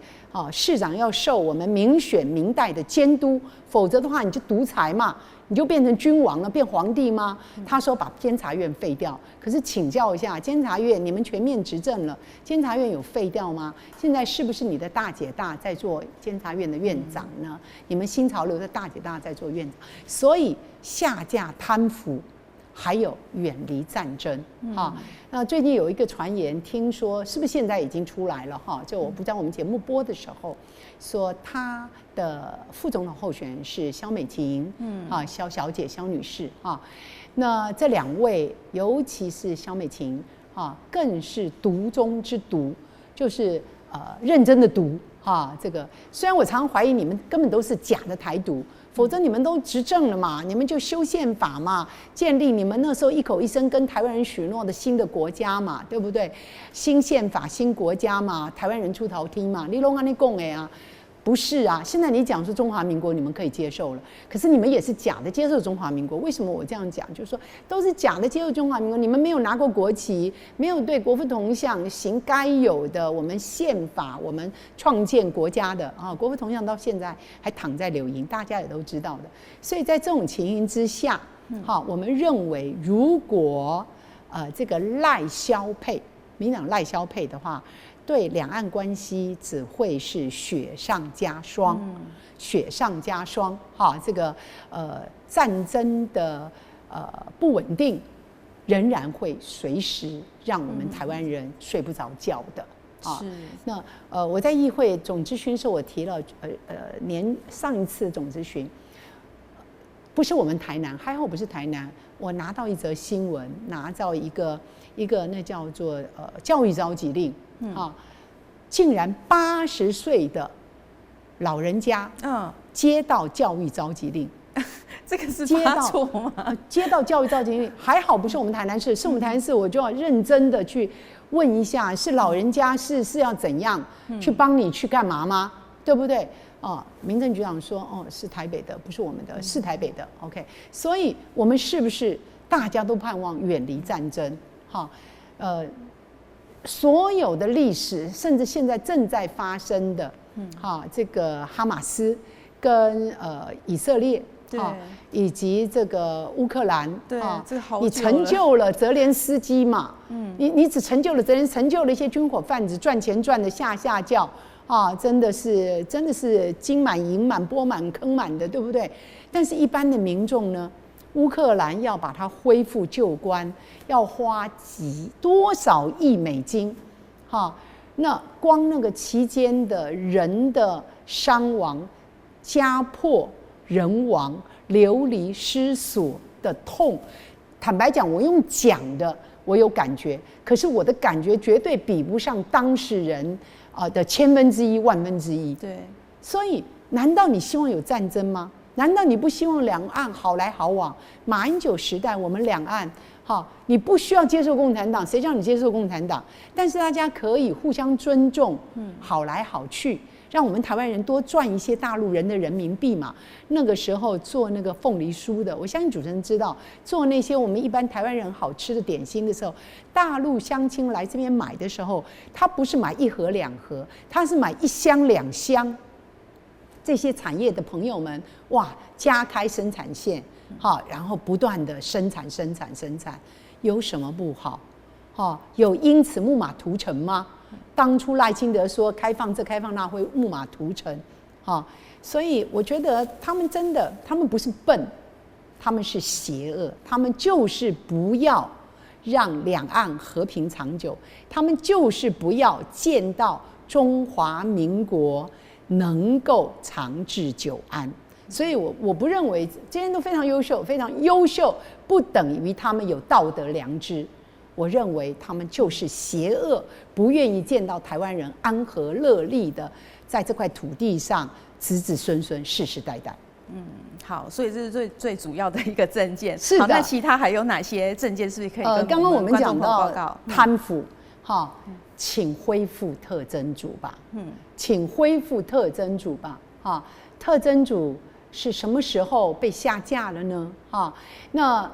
市长要受我们民选民代的监督，否则的话你就独裁嘛。你就变成君王了，变皇帝吗？他说把监察院废掉，可是请教一下，监察院你们全面执政了，监察院有废掉吗？现在是不是你的大姐大在做监察院的院长呢？你们新潮流的大姐大在做院长，所以下架贪腐，还有远离战争那最近有一个传言，听说是不是现在已经出来了就我不知道我们节目播的时候，说他的副总统候选人是萧美琴，萧小姐、萧女士那这两位，尤其是萧美琴更是独中之独，就是认真的独这个虽然我常常怀疑你们根本都是假的台独，否则你们都执政了嘛，你们就修宪法嘛，建立你们那时候一口一声跟台湾人许诺的新的国家嘛，对不对？新宪法、新国家嘛，台湾人出头天嘛，你都安尼讲的啊。不是啊，现在你讲说中华民国，你们可以接受了，可是你们也是假的接受中华民国。为什么我这样讲？就是说都是假的接受中华民国，你们没有拿过国旗，没有对国父铜像行该有的我们宪法、我们创建国家的国父铜像到现在还躺在柳营，大家也都知道的。所以在这种情形之下，我们认为如果这个赖萧配，民党赖萧配的话，对两岸关系只会是雪上加霜，雪上加霜这个战争的不稳定仍然会随时让我们台湾人睡不着觉的是。那我在议会总咨询时候，我提了上一次总咨询，不是我们台南，还好不是台南，我拿到一则新闻，拿到一个那叫做教育召集令竟然80岁的老人家接到教育召集令，这个是发错吗？接到教育召集令，还好不是我们台南市，是我们台南市，我就要认真的去问一下，是老人家是要怎样去帮你去干嘛吗？对不对？民政局长说是台北的，不是我们的，是台北的。OK， 所以我们是不是大家都盼望远离战争？所有的历史，甚至现在正在发生的，这个哈马斯跟以色列，以及这个乌克兰，这个好久了，你成就了泽连斯基嘛？你只成就了成就了一些军火贩子，赚钱赚的下叫真的是金满银满钵满坑满的，对不对？但是一般的民众呢？乌克兰要把它恢复旧观，要花多少亿美金？那光那个期间的人的伤亡、家破人亡、流离失所的痛，坦白讲，我用讲的，我有感觉，可是我的感觉绝对比不上当事人的1/1000、1/1000。对，所以难道你希望有战争吗？难道你不希望两岸好来好往？马英九时代，我们两岸你不需要接受共产党，谁叫你接受共产党？但是大家可以互相尊重，好来好去，让我们台湾人多赚一些大陆人的人民币嘛。那个时候做那个凤梨酥的，我相信主持人知道，做那些我们一般台湾人好吃的点心的时候，大陆乡亲来这边买的时候，他不是买1盒2盒，他是买1箱2箱。这些产业的朋友们，哇，加开生产线，然后不断的生产，有什么不好？有因此木马屠城吗？当初赖清德说开放这开放那会木马屠城，所以我觉得他们不是笨，他们是邪恶，他们就是不要让两岸和平长久，他们就是不要见到中华民国能够长治久安。所以我不认为这些人都非常优秀，非常优秀，不等于他们有道德良知。我认为他们就是邪恶，不愿意见到台湾人安和乐利的在这块土地上子子孙孙世世代代。好，所以这是最主要的一个证件。是的。好，那其他还有哪些证件？是不是可以跟刚刚我们讲到贪腐，请恢复特侦组吧。请恢复特侦组吧。特侦组是什么时候被下架了呢？那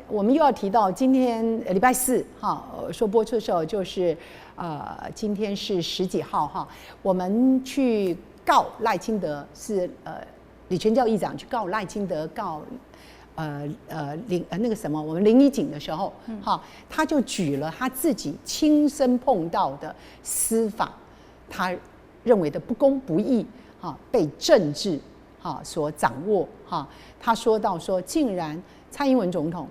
我们又要提到今天礼拜四说播出的时候就是今天是10几号我们去告赖清德，是李全教议长去告赖清德，告那个什么我们林怡景的时候，他就举了他自己亲身碰到的司法，他认为的不公不义被政治所掌握他说到说，竟然蔡英文总统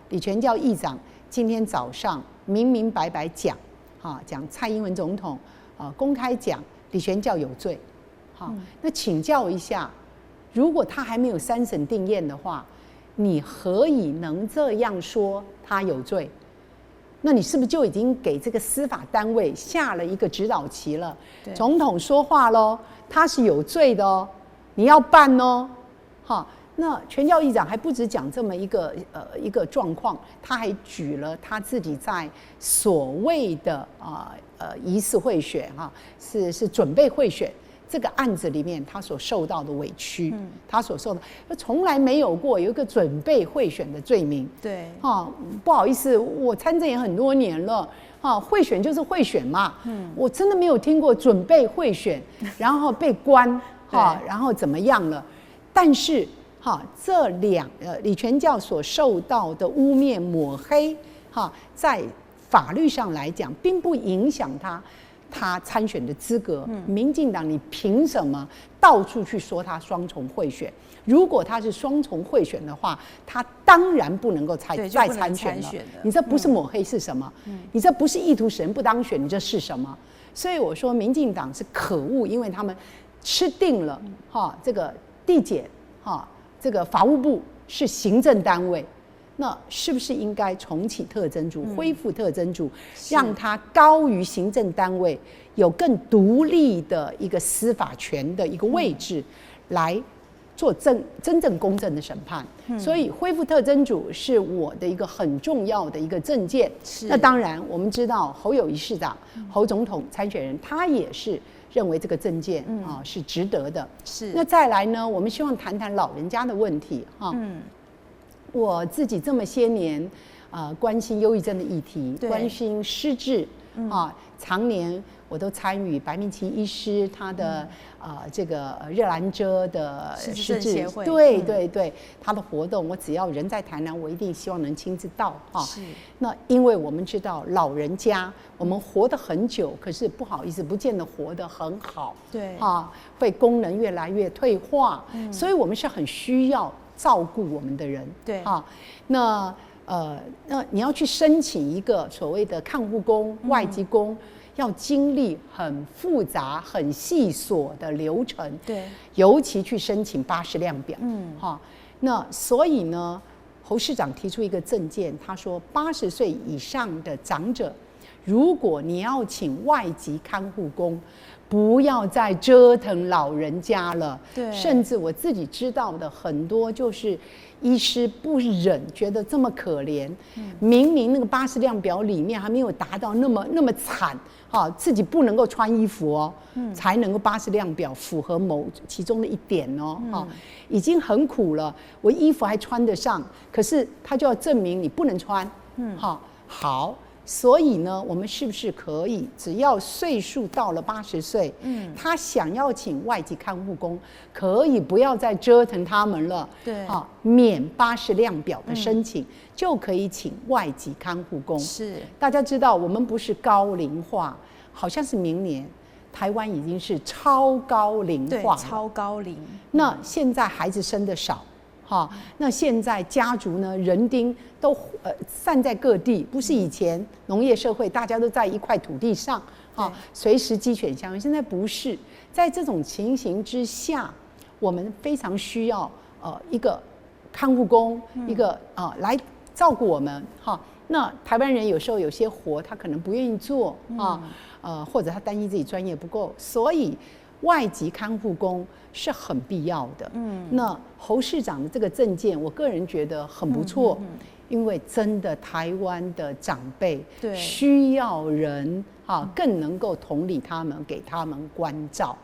李全教议长今天早上明明白白讲蔡英文总统公开讲李全教有罪。那请教一下，如果他还没有3审定验的话，你何以能这样说他有罪？那你是不是就已经给这个司法单位下了一个指导棋了？总统说话咯，他是有罪的哦，你要办哦。那全教议长还不止讲这么一个状况，他还举了他自己在所谓的疑似贿选是准备贿选这个案子里面他所受到的委屈，他所受的从来没有过有一个准备贿选的罪名。对，不好意思，我参政也很多年了，贿选就是贿选嘛，我真的没有听过准备贿选，然后被关，然后怎么样了？但是这李全教所受到的污蔑抹黑，在法律上来讲，并不影响他参选的资格。民进党你凭什么到处去说他双重贿选？如果他是双重贿选的话，他当然不能够再参选了。你这不是抹黑是什么？你这不是意图使人不当选，你这是什么？所以我说民进党是可恶，因为他们吃定了这个地检这个法务部是行政单位。那是不是应该重启特侦组，恢复特侦组，让它高于行政单位，有更独立的一个司法权的一个位置，来做真正公正的审判？所以恢复特侦组是我的一个很重要的一个政见。那当然，我们知道侯友宜市长、侯总统参选人，他也是认为这个政见是值得的。是。那再来呢，我们希望谈谈老人家的问题我自己这么些年，关心忧郁症的议题，关心失智常年我都参与白明奇医师他的这个热兰遮的失智协会，对他的活动，我只要人在台南，我一定希望能亲自到那因为我们知道老人家，我们活得很久，可是不好意思，不见得活得很好，对会功能越来越退化，所以我们是很需要照顾我们的人，对那你要去申请一个所谓的看护工、外籍工，要经历很复杂、很细琐的流程，对，尤其去申请80量表，那所以呢，侯市长提出一个政见，他说80岁以上的长者，如果你要请外籍看护工，不要再折腾老人家了。对，甚至我自己知道的很多，就是医师不忍，觉得这么可怜，明明那个80量表里面还没有达到那么惨，自己不能够穿衣服才能够80量表符合某其中的一点已经很苦了，我衣服还穿得上，可是他就要证明你不能穿，好。所以呢，我们是不是可以，只要岁数到了80岁，他想要请外籍看护工，可以不要再折腾他们了，对，免80量表的申请，就可以请外籍看护工。是，大家知道我们不是高龄化，好像是明年台湾已经是超高龄化了，超高龄。那现在孩子生得少，哈。那现在家族呢，人丁都散在各地，不是以前农业社会大家都在一块土地上啊，随时鸡犬相闻。现在不是，在这种情形之下，我们非常需要一个看护工，一个来照顾我们哈。那台湾人有时候有些活他可能不愿意做啊，或者他担心自己专业不够，所以外籍看护工是很必要的。那侯市长的这个政见，我个人觉得很不错，因为真的台湾的长辈需要人更能够同理他们，给他们关照。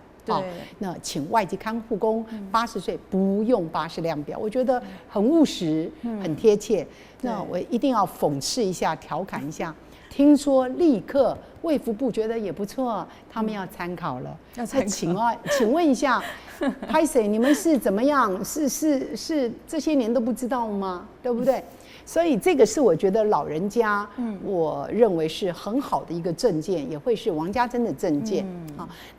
那请外籍看护工80岁不用80量表，我觉得很务实，很贴切。那我一定要讽刺一下，调侃一下。听说立刻卫福部觉得也不错，他们要参考了。那请问一下，拍谁？你们是怎么样？是这些年都不知道吗？对不对？所以这个是我觉得老人家，我认为是很好的一个政见，也会是王家珍的政见。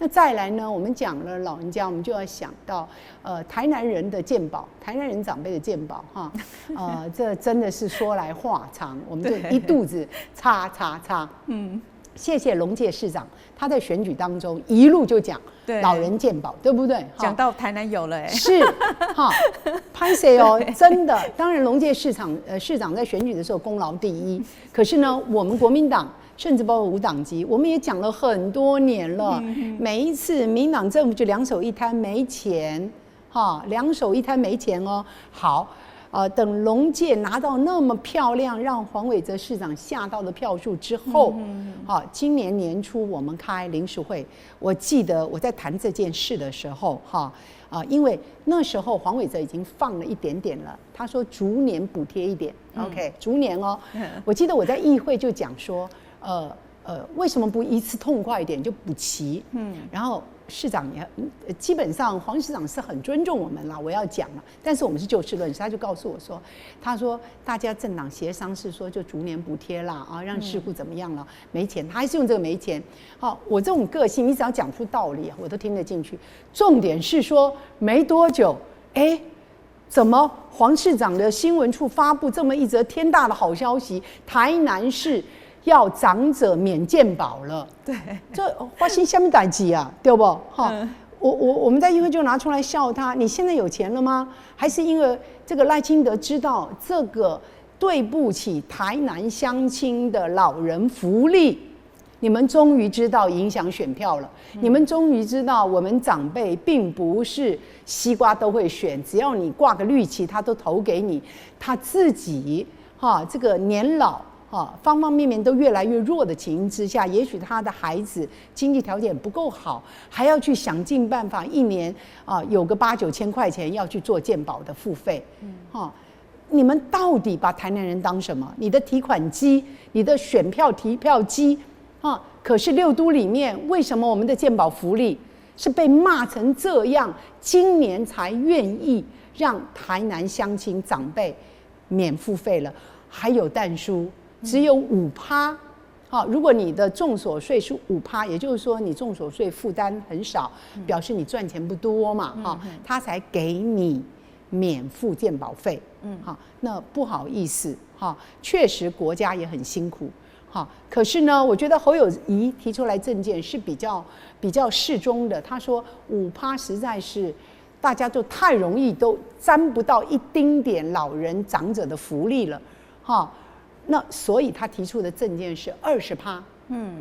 那再来呢，我们讲了老人家，我们就要想到台南人的健保，台南人长辈的健保哈，这真的是说来话长，我们就一肚子叉。谢谢龙介市长，他在选举当中一路就讲老人健保，对不对？讲到台南有了，是哈，拍谁哦？真的，当然龙介市长在选举的时候功劳第一，可是呢，我们国民党甚至包括无党籍，我们也讲了很多年了，每一次民进党政府就两手一摊没钱，哈，两手一摊没钱哦，好。等龙介拿到那么漂亮，让黄伟哲市长吓到的票数之后，今年年初我们开临时会，我记得我在谈这件事的时候，因为那时候黄伟哲已经放了一点点了，他说逐年补贴一点 ，OK， 逐年哦。我记得我在议会就讲说，为什么不一次痛快一点就补齐？然后市长也基本上黄市长是很尊重我们啦，我要讲了，但是我们是就事论事，他就告诉我说，他说大家政党协商是说就逐年补贴啦，让事故怎么样了，没钱，他还是用这个没钱。好，我这种个性，你只要讲出道理，我都听得进去。重点是说没多久，怎么黄市长的新闻处发布这么一则天大的好消息？台南市要长者免健保了，对，这发生什么代志啊？对不？我们在议会就拿出来笑他，你现在有钱了吗？还是因为这个赖清德知道这个对不起台南乡亲的老人福利，你们终于知道影响选票了，你们终于知道我们长辈并不是西瓜都会选，只要你挂个绿旗，他都投给你，他自己这个年老。方方面面都越来越弱的情形之下，也许他的孩子经济条件不够好，还要去想尽办法，一年有个8、9千块钱要去做健保的付费。你们到底把台南人当什么？你的提款机，你的选票提票机可是6都里面，为什么我们的健保福利是被骂成这样？今年才愿意让台南乡亲长辈免付费了，还有但书。只有5%，如果你的重所税是5%，也就是说你重所税负担很少，表示你赚钱不多嘛，他才给你免付健保费，那不好意思，确实国家也很辛苦，可是呢，我觉得侯友宜提出来政见是比较适中的，他说5%实在是大家就太容易都沾不到一丁点老人长者的福利了，那所以他提出的政见是20%，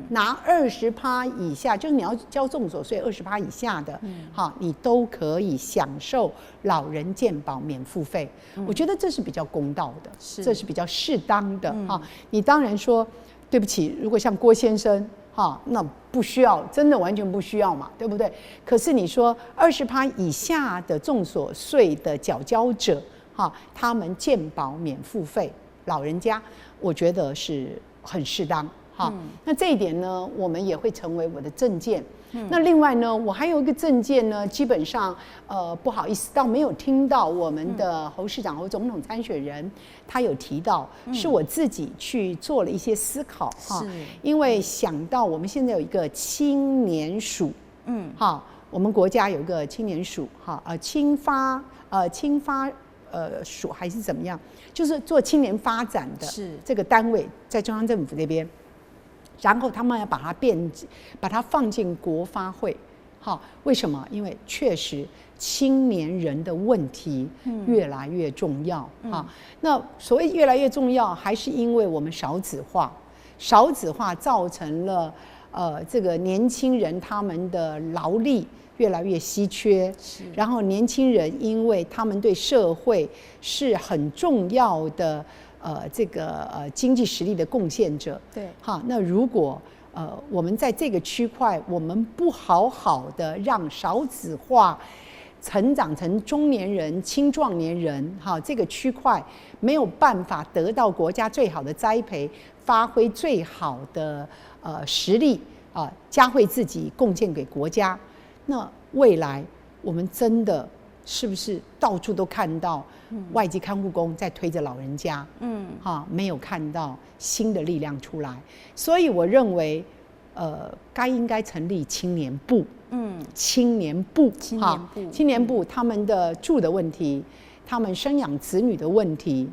拿20%以下，就是你要交重所税20%以下的，你都可以享受老人健保免付费。我觉得这是比较公道的，这是比较适当的。你当然说对不起，如果像郭先生，那不需要，真的完全不需要嘛，对不对？可是你说20%以下的重所税的缴交者，他们健保免付费。老人家，我觉得是很适当，那这一点呢，我们也会成为我的政见。那另外呢，我还有一个政见呢，基本上不好意思，倒没有听到我们的侯市长、侯总统参选人他有提到，是我自己去做了一些思考因为想到我们现在有一个青年署，我们国家有一个青年署，青发署还是怎么样，就是做青年发展的这个单位，在中央政府这边，然后他们要把它放进国发会。好，为什么？因为确实青年人的问题越来越重要啊。那所谓越来越重要，还是因为我们少子化造成了这个年轻人他们的劳力越来越稀缺，然后年轻人因为他们对社会是很重要的这个经济实力的贡献者，对，好，那如果我们在这个区块，我们不好好的让少子化成长成中年人、青壮年人，哈，这个区块没有办法得到国家最好的栽培，发挥最好的实力嘉惠自己，贡献给国家。那未来我们真的是不是到处都看到外籍看护工在推着老人家？没有看到新的力量出来。所以我认为，应该成立青年部。青年部，他们的住的问题，他们生养子女的问题，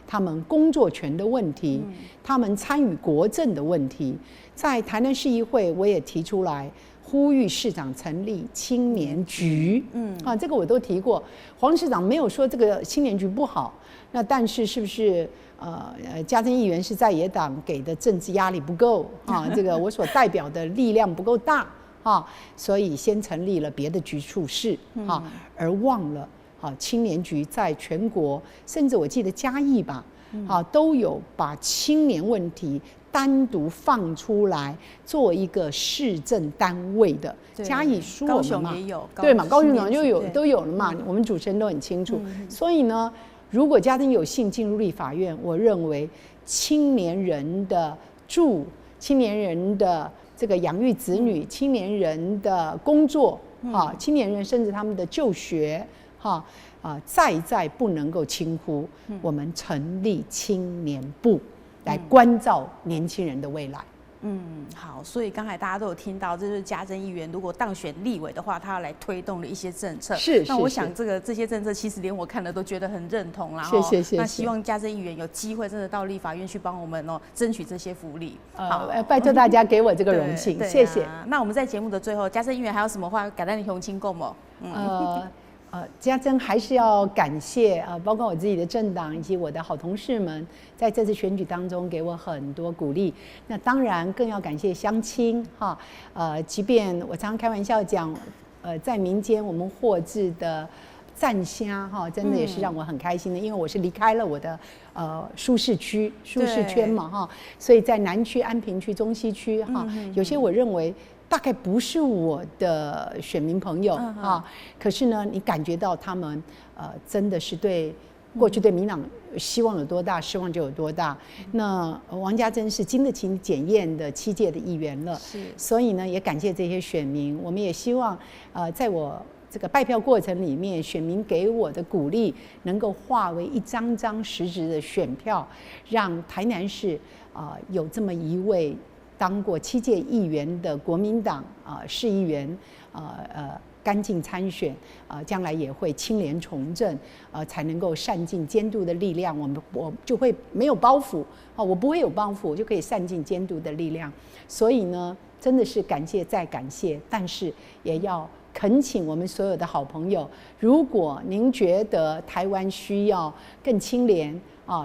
他们工作权的问题，他们参与国政的问题，在台南市议会我也提出来，呼吁市长成立青年局。这个我都提过，黄市长没有说这个青年局不好，那但是是不是嘉珍议员是在野党给的政治压力不够这个我所代表的力量不够大所以先成立了别的局处室而忘了青年局在全国，甚至我记得嘉义吧都有把青年问题单独放出来做一个市政单位的。嘉义输我们嘛，对嘛？高雄就都有了嘛，我们主持人都很清楚。所以呢，如果嘉珍有幸进入立法院，我认为青年人的青年人的这个养育子女，青年人的工作青年人甚至他们的就学再不能够轻忽。我们成立青年部来关照年轻人的未来。好，所以刚才大家都有听到，这就是嘉珍议员如果当选立委的话，他要来推动的一些政策。那我想这些政策，其实连我看了都觉得很认同啦。谢。那希望嘉珍议员有机会真的到立法院去帮我们争取这些福利。好，拜托大家给我这个荣幸，谢谢。那我们在节目的最后，嘉珍议员还有什么话感恩雄亲共吗？嘉珍还是要感谢包括我自己的政党以及我的好同事们，在这次选举当中给我很多鼓励。那当然更要感谢乡亲即便我常常开玩笑讲，在民间我们获致的赞虾真的也是让我很开心的，因为我是离开了我的舒适圈嘛所以在南区、安平区、中西区有些我认为大概不是我的选民朋友可是呢，你感觉到他们真的是对过去对民党希望有多大，失望就有多大。那王嘉珍是经得起检验的7届的议员了，所以呢，也感谢这些选民。我们也希望在我这个拜票过程里面，选民给我的鼓励能够化为一张张实质的选票，让台南市有这么一位当过7届议员的国民党市议员干净参选将来也会清廉从政才能够善尽监督的力量。我就会没有包袱我不会有包袱，我就可以善尽监督的力量。所以呢，真的是感谢再感谢，但是也要恳请我们所有的好朋友，如果您觉得台湾需要更清廉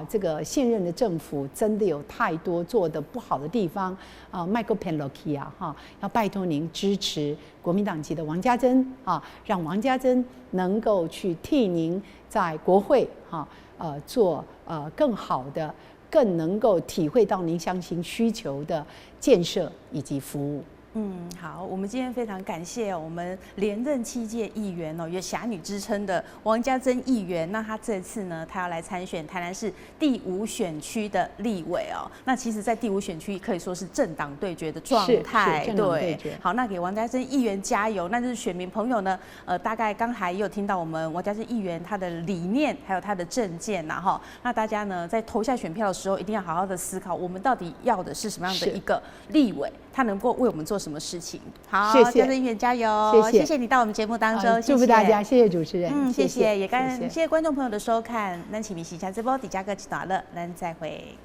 这个现任的政府真的有太多做的不好的地方Michael Penlocky 要拜托您支持国民党籍的王嘉珍让王嘉珍能够去替您在国会做更好的、更能够体会到您乡亲需求的建设以及服务。好，我们今天非常感谢我们连任7届议员有侠女之称的王嘉珍议员。那她这次呢，她要来参选台南市第5选区的立委那其实，在第5选区可以说是政党对决的状态。对，好，那给王嘉珍议员加油。那就是选民朋友呢，大概刚才也有听到我们王嘉珍议员他的理念，还有他的政见那大家呢，在投下选票的时候，一定要好好的思考，我们到底要的是什么样的一个立委。他能够为我们做什么事情。好，谢谢嘉贞议员加油！谢谢你到我们节目当中，祝福大家，谢谢主持人，谢谢，也谢谢感谢观众朋友的收看，咱启明时下这波底价格起到了，咱再会。